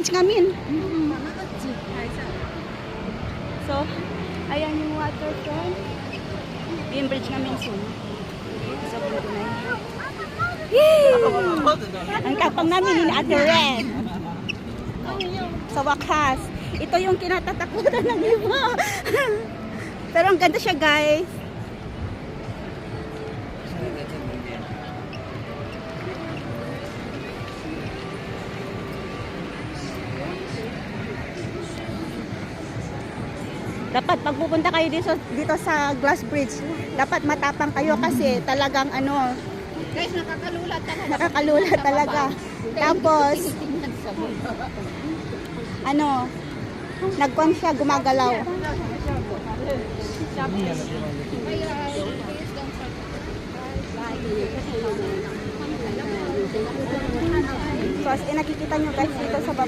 bridge ngamin. So, ayan yung waterfront. Yung bridge ngamin soon. So, dito na yun. Yay! Ang kapang namin ni Ate Red. Sa wakas. Ito yung kinatatakutan ng iba. Pero ang ganda siya, guys. Dapat pag pupunta kayo dito sa Glass Bridge, dapat matapang kayo kasi talagang ano, Guys, nakakalula talaga. nakakalula talaga. Tapos, ano, nagkuhan siya, gumagalaw. So, as in, nakikita nyo guys dito sa baba.